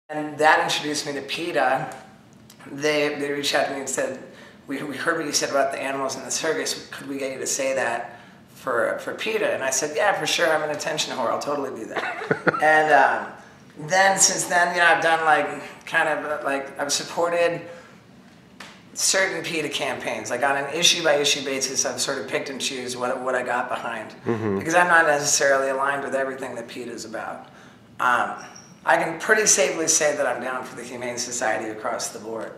And that introduced me to PETA. They reached out to me and said, we heard what you said about the animals in the circus. Could we get you to say that for PETA? And I said, yeah, for sure. I'm an attention whore. I'll totally do that. And then since then, you know, I've done I've supported certain PETA campaigns. Like on an issue by issue basis, I've sort of picked and choose what I got behind, because I'm not necessarily aligned with everything that PETA is about. I can pretty safely say that I'm down for the Humane Society across the board.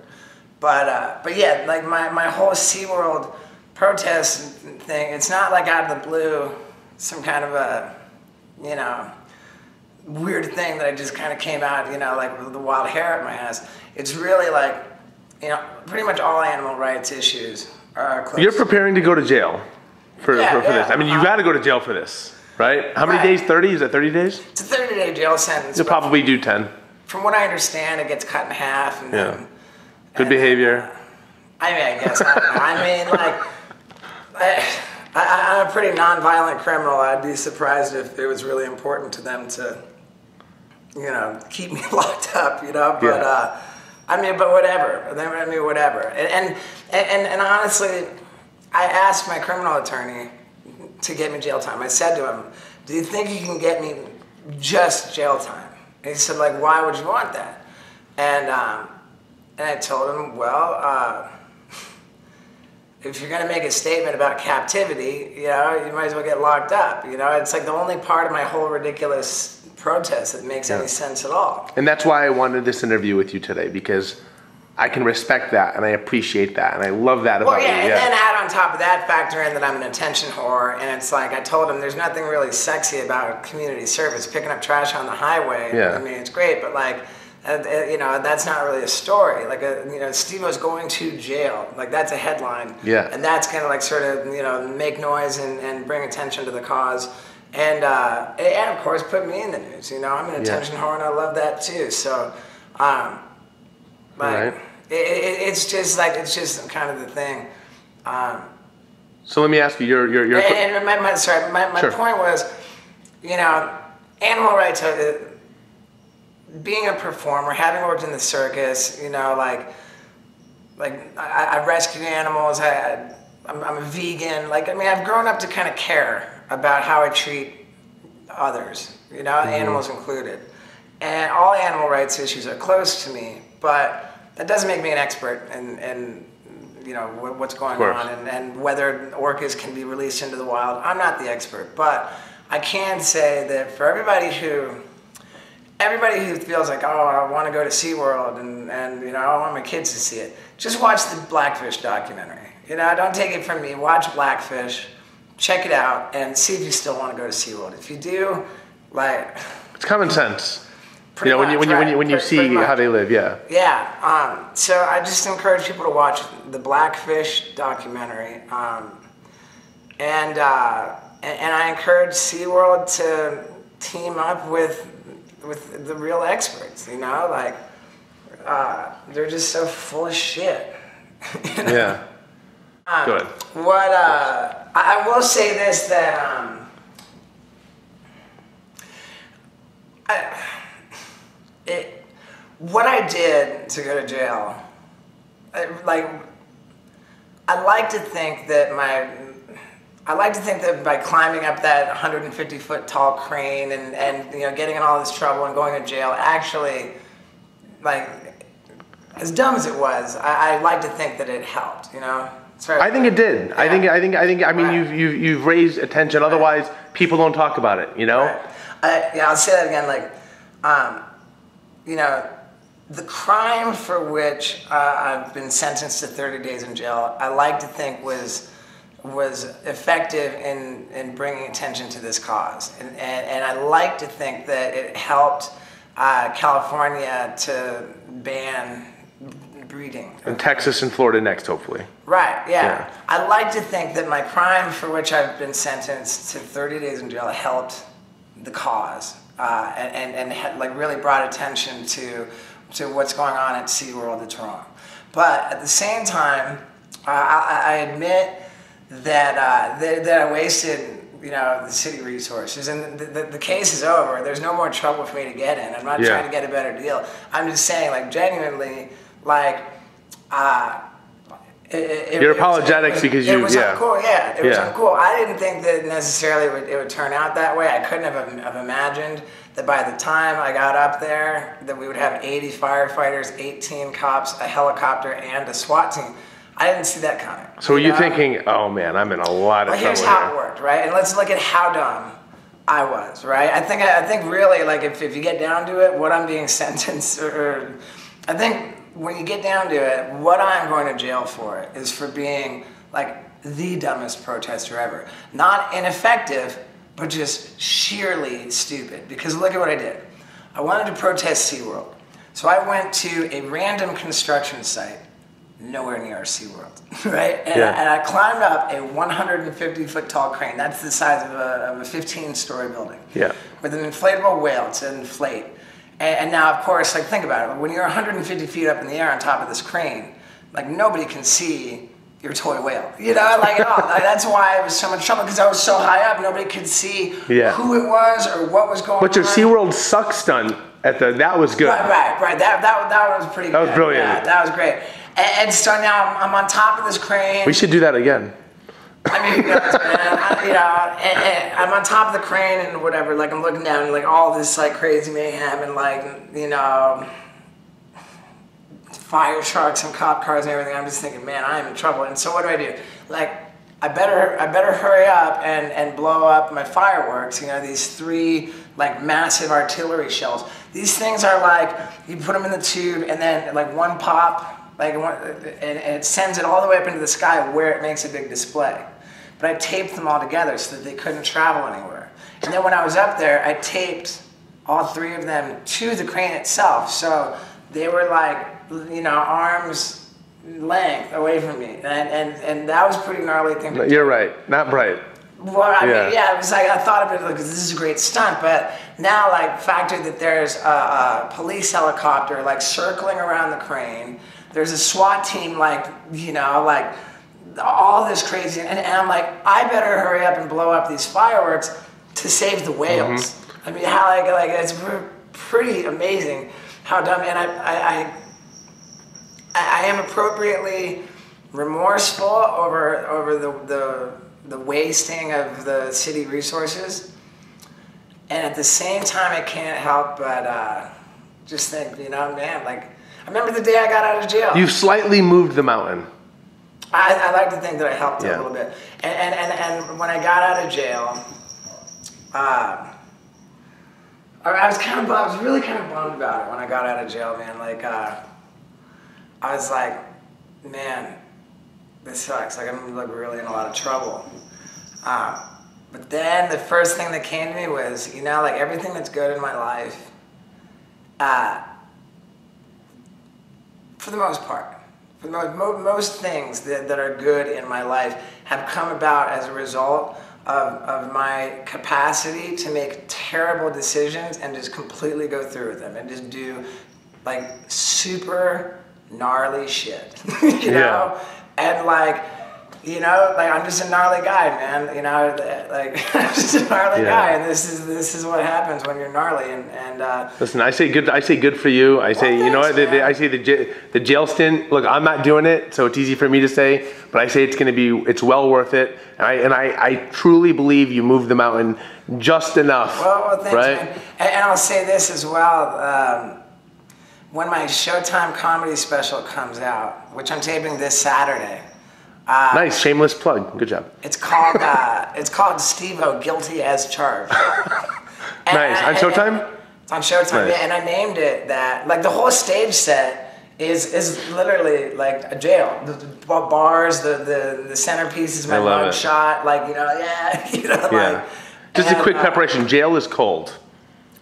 But yeah, like my whole SeaWorld protest thing, it's not like out of the blue, some kind of a, you know, weird thing that I just kind of came out, you know, like with the wild hair at my ass. It's really like, you know, pretty much all animal rights issues are close. You're preparing to go to jail for this. I mean, you got to go to jail for this, right? How many days? 30? Is it 30 days? It's a 30-day jail sentence. You'll probably do 10. From what I understand, it gets cut in half. And yeah. Good behavior. I mean, I guess. I mean, like, I'm a pretty non-violent criminal. I'd be surprised if it was really important to them to, you know, keep me locked up, you know? But, yeah. I mean, but whatever. I mean, whatever. And honestly, I asked my criminal attorney to get me jail time. I said to him, do you think you can get me just jail time? And he said, like, why would you want that? And I told him, well, if you're going to make a statement about captivity, you know, you might as well get locked up. You know, it's like the only part of my whole ridiculous protest that makes any sense at all. And that's why I wanted this interview with you today, because I can respect that and I appreciate that and I love that about you. And then add on top of that, factor in that I'm an attention whore, and it's like I told him there's nothing really sexy about community service. Picking up trash on the highway, I mean, it's great, but like, you know, that's not really a story. Like, you know, Steve-O's going to jail. Like, that's a headline. Yeah. And that's going to, like, sort of, you know, make noise and bring attention to the cause. And of course, put me in the news. You know, I'm an attention whore, and I love that too. So, it's just like, it's just kind of the thing. So let me ask you, your my point was, you know, animal rights are, being a performer, having worked in the circus, you know, like I rescue animals. I'm a vegan. Like, I mean, I've grown up to kind of care about how I treat others, you know, animals included. And all animal rights issues are close to me, but that doesn't make me an expert in you know, what's going on and whether orcas can be released into the wild. I'm not the expert, but I can say that for everybody who feels like, oh, I want to go to SeaWorld and you know, I want my kids to see it, just watch the Blackfish documentary. You know, don't take it from me. Watch Blackfish, check it out, and see if you still want to go to SeaWorld. If you do, like... It's common sense. You know, when you see how they live, Yeah. So I just encourage people to watch the Blackfish documentary. And I encourage SeaWorld to team up with the real experts, you know, like, they're just so full of shit. You know? Yeah. Good. I will say this, that, what I did to go to jail, I like to think that by climbing up that 150-foot tall crane and you know, getting in all this trouble and going to jail, actually, like, as dumb as it was, I like to think that it helped, you know? I think it did. Yeah. I mean, you've raised attention. Otherwise, people don't talk about it, you know? Yeah, I'll say that again, like, you know, the crime for which I've been sentenced to 30 days in jail, I like to think was effective in bringing attention to this cause. And I like to think that it helped California to ban breeding. And Texas and Florida next, hopefully. Right, yeah. I like to think that my crime for which I've been sentenced to 30 days in jail helped the cause and like really brought attention to what's going on at SeaWorld that's wrong. But at the same time, I admit that I wasted the city resources, and the case is over. There's no more trouble for me to get in. I'm not trying to get a better deal. I'm just saying, like, genuinely, like, you're apologetic because it was uncool. Yeah, it was uncool. I didn't think that necessarily it would turn out that way. I couldn't have imagined that by the time I got up there, that we would have 80 firefighters, 18 cops, a helicopter, and a SWAT team. I didn't see that coming. So were you thinking, oh man, I'm in a lot of trouble? Here's how it worked, right? And let's look at how dumb I was, right? I think really, like, if you get down to it, what I'm being sentenced, or I think when you get down to it, what I'm going to jail for is for being, like, the dumbest protester ever. Not ineffective, but just sheerly stupid. Because look at what I did. I wanted to protest SeaWorld. So I went to a random construction site, nowhere near SeaWorld, right? And I climbed up a 150-foot tall crane. That's the size of a 15-story building. Yeah. With an inflatable whale to inflate. And now, of course, like, think about it. When you're 150 feet up in the air on top of this crane, like, nobody can see your toy whale, like, at all. Like, that's why it was so much trouble, because I was so high up, nobody could see who it was or what was going on. But your SeaWorld suck stunt that was good. Right. That was pretty good. That was brilliant. Yeah, that was great. And so now I'm on top of this crane. We should do that again. I mean, man, and I'm on top of the crane and whatever, like, I'm looking down and, like, all this, like, crazy mayhem and, like, fire trucks and cop cars and everything. I'm just thinking, man, I'm in trouble. And so what do? Like, I better hurry up and blow up my fireworks, these 3, like, massive artillery shells. These things are like, you put them in the tube and then, like, one pop, like, and it sends it all the way up into the sky where it makes a big display. But I taped them all together so that they couldn't travel anywhere. And then when I was up there, I taped all 3 of them to the crane itself. So they were, like, arm's length away from me. And that was a pretty gnarly thing to do. You're right. Not bright. Well, I mean, it was like, I thought of it like, this is a great stunt, but now, like, factor that there's a police helicopter, like, circling around the crane. There's a SWAT team, like, like, all this crazy, and I'm like, I better hurry up and blow up these fireworks to save the whales. I mean, how, like it's pretty amazing how dumb, and I am appropriately remorseful over the wasting of the city resources, and at the same time, I can't help but just think, man, like, I remember the day I got out of jail. You slightly moved the mountain. I like to think that I helped a little bit. And when I got out of jail, I was really kind of bummed about it when I got out of jail, man. Like, I was like, man, this sucks. Like, I'm, like, really in a lot of trouble. But then the first thing that came to me was, like, everything that's good in my life, for the most part, for most things that are good in my life have come about as a result of my capacity to make terrible decisions and just completely go through with them and just do, like, super gnarly shit, and, like, like, I'm just a gnarly guy, man, like, I'm just a gnarly guy, and this is what happens when you're gnarly, and listen, I say good for you. I say, I say the jail stint, look, I'm not doing it, so it's easy for me to say, but I say it's well worth it, and I truly believe you moved the mountain just enough. Well, thanks, right? Man. And I'll say this as well, when my Showtime comedy special comes out, which I'm taping this Saturday. Nice, shameless plug. Good job. It's called Steve-O, Guilty as Charged. Nice. On Showtime? It's on Showtime, nice. And I named it that. Like, the whole stage set is literally like a jail. The bars, the centerpiece is my mug shot. Like, like. Just a quick preparation. Jail is cold.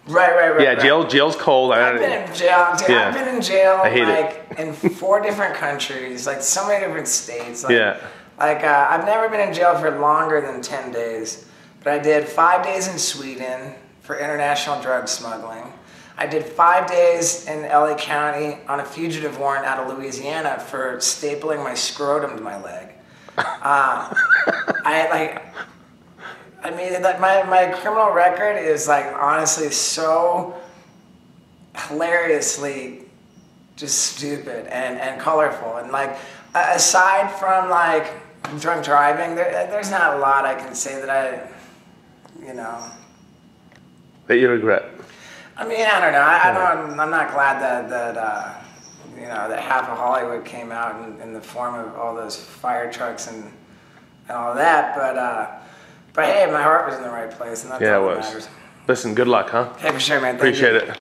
Right. Yeah, jail's cold. I've been in jail. I've been in jail, like, in 4 different countries, like, so many different states. Like, like, I've never been in jail for longer than 10 days, but I did 5 days in Sweden for international drug smuggling. I did 5 days in LA County on a fugitive warrant out of Louisiana for stapling my scrotum to my leg. I mean, like my criminal record is like honestly so hilariously just stupid and colorful, and like aside from like drunk driving, there's not a lot I can say that that you regret. I mean, I don't know. I'm not glad that that half of Hollywood came out in the form of all those fire trucks and all that, but hey, my heart was in the right place, and that's all that matters. Listen, good luck, huh? Hey, for sure, man. Thank Appreciate you. it.